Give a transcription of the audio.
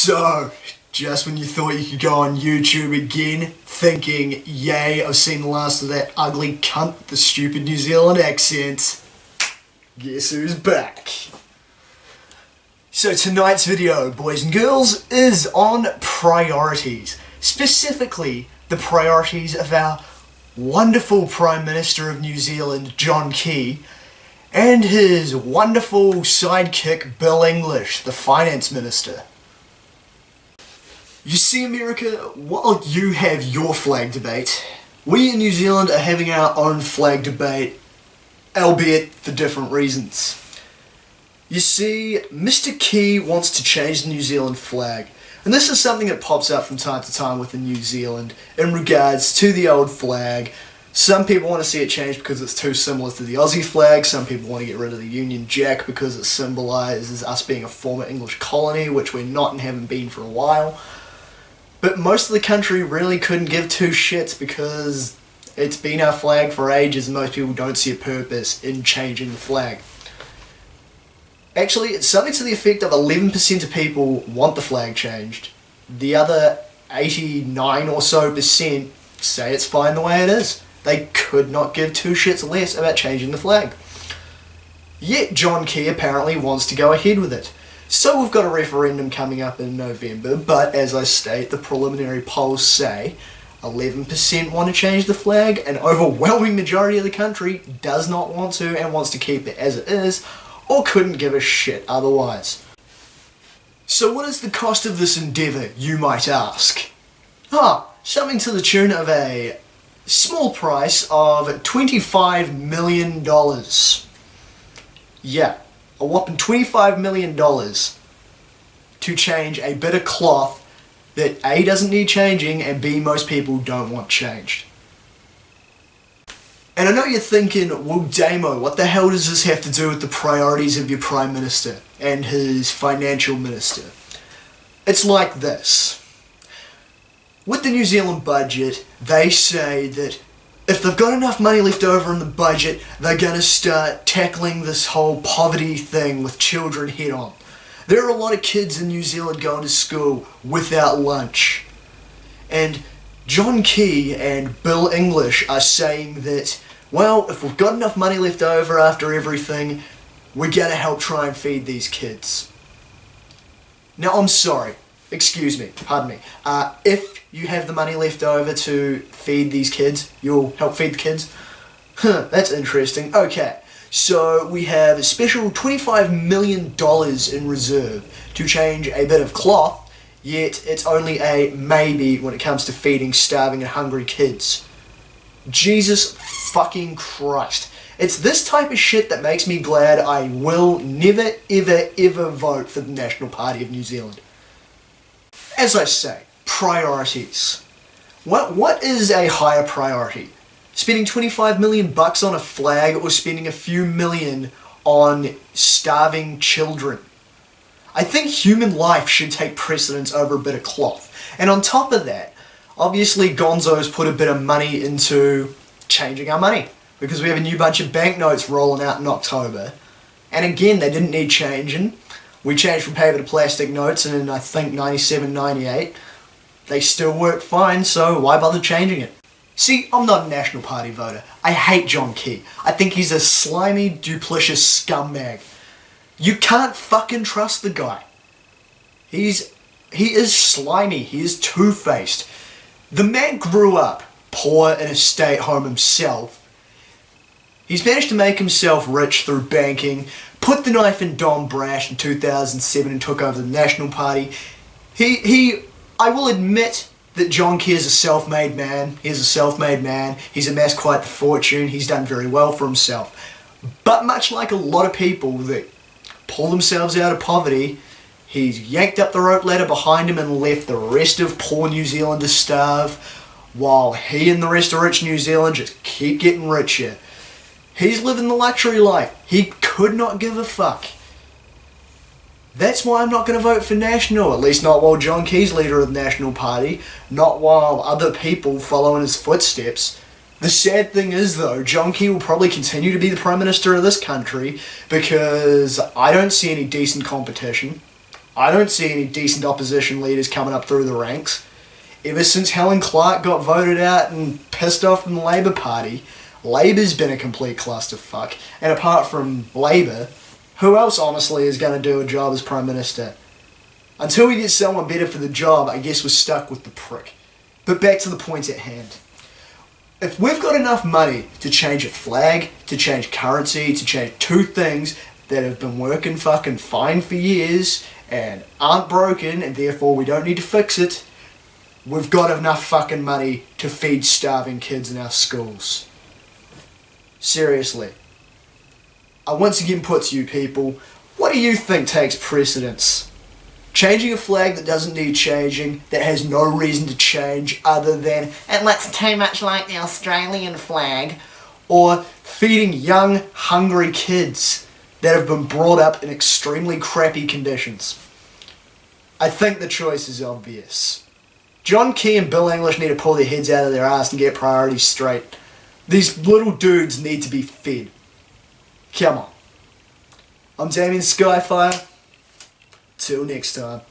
So, just when you thought you could go on YouTube again, thinking, yay, I've seen the last of that ugly cunt with the stupid New Zealand accent, guess who's back? So tonight's video, boys and girls, is on priorities. Specifically, the priorities of our wonderful Prime Minister of New Zealand, John Key, and his wonderful sidekick, Bill English, the Finance Minister. You see, America, while you have your flag debate, we in New Zealand are having our own flag debate, albeit for different reasons. You see, Mr. Key wants to change the New Zealand flag, and this is something that pops up from time to time within New Zealand in regards to the old flag. Some people want to see it changed because it's too similar to the Aussie flag, some people want to get rid of the Union Jack because it symbolises us being a former English colony, which we're not and haven't been for a while. But most of the country really couldn't give two shits because it's been our flag for ages and most people don't see a purpose in changing the flag. Actually, it's something to the effect of 11% of people want the flag changed. The other 89 or so percent say it's fine the way it is. They could not give two shits less about changing the flag. Yet John Key apparently wants to go ahead with it. So we've got a referendum coming up in November, but as I state, the preliminary polls say 11% want to change the flag, an overwhelming majority of the country does not want to and wants to keep it as it is, or couldn't give a shit otherwise. So what is the cost of this endeavour, you might ask? Something to the tune of a small price of $25 million. Yeah. A whopping $25 million to change a bit of cloth that A, doesn't need changing, and B, most people don't want changed. And I know you're thinking, well, Damo, what the hell does this have to do with the priorities of your Prime Minister and his Financial Minister? It's like this. With the New Zealand budget, they say that if they've got enough money left over in the budget, they're going to start tackling this whole poverty thing with children head on. There are a lot of kids in New Zealand going to school without lunch. And John Key and Bill English are saying that, well, if we've got enough money left over after everything, we're going to help try and feed these kids. Now, I'm sorry. Excuse me, pardon me. If you have the money left over to feed these kids, you'll help feed the kids? That's interesting. Okay, so we have a special $25 million in reserve to change a bit of cloth, yet it's only a maybe when it comes to feeding starving and hungry kids. Jesus fucking Christ. It's this type of shit that makes me glad I will never, ever, ever vote for the National Party of New Zealand. As I say, priorities. What is a higher priority? Spending 25 million bucks on a flag or spending a few million on starving children? I think human life should take precedence over a bit of cloth. And on top of that, obviously Gonzo's put a bit of money into changing our money because we have a new bunch of banknotes rolling out in October. And again, they didn't need changing. We changed from paper to plastic notes in, I think, 97, 98. They still work fine, so why bother changing it? See, I'm not a National Party voter. I hate John Key. I think he's a slimy, duplicitous scumbag. You can't fucking trust the guy. He is slimy. He is two-faced. The man grew up poor in a stay-at-home himself. He's managed to make himself rich through banking, put the knife in Don Brash in 2007 and took over the National Party. I will admit that John Key is a self-made man. He's a self-made man. He's amassed quite the fortune. He's done very well for himself. But much like a lot of people that pull themselves out of poverty, he's yanked up the rope ladder behind him and left the rest of poor New Zealand to starve, while he and the rest of rich New Zealand just keep getting richer. He's living the luxury life. He could not give a fuck. That's why I'm not going to vote for National, at least not while John Key's leader of the National Party, not while other people follow in his footsteps. The sad thing is though, John Key will probably continue to be the Prime Minister of this country because I don't see any decent competition. I don't see any decent opposition leaders coming up through the ranks. Ever since Helen Clark got voted out and pissed off from the Labour Party, Labour's been a complete clusterfuck. And apart from Labour, who else honestly is going to do a job as Prime Minister? Until we get someone better for the job, I guess we're stuck with the prick. But back to the point at hand. If we've got enough money to change a flag, to change currency, to change two things that have been working fucking fine for years and aren't broken and therefore we don't need to fix it, we've got enough fucking money to feed starving kids in our schools. Seriously. I once again put to you people, what do you think takes precedence? Changing a flag that doesn't need changing, that has no reason to change other than it looks too much like the Australian flag, or feeding young, hungry kids that have been brought up in extremely crappy conditions? I think the choice is obvious. John Key and Bill English need to pull their heads out of their ass and get priorities straight. These little dudes need to be fed. Come on. I'm Damian Skyfire. Till next time.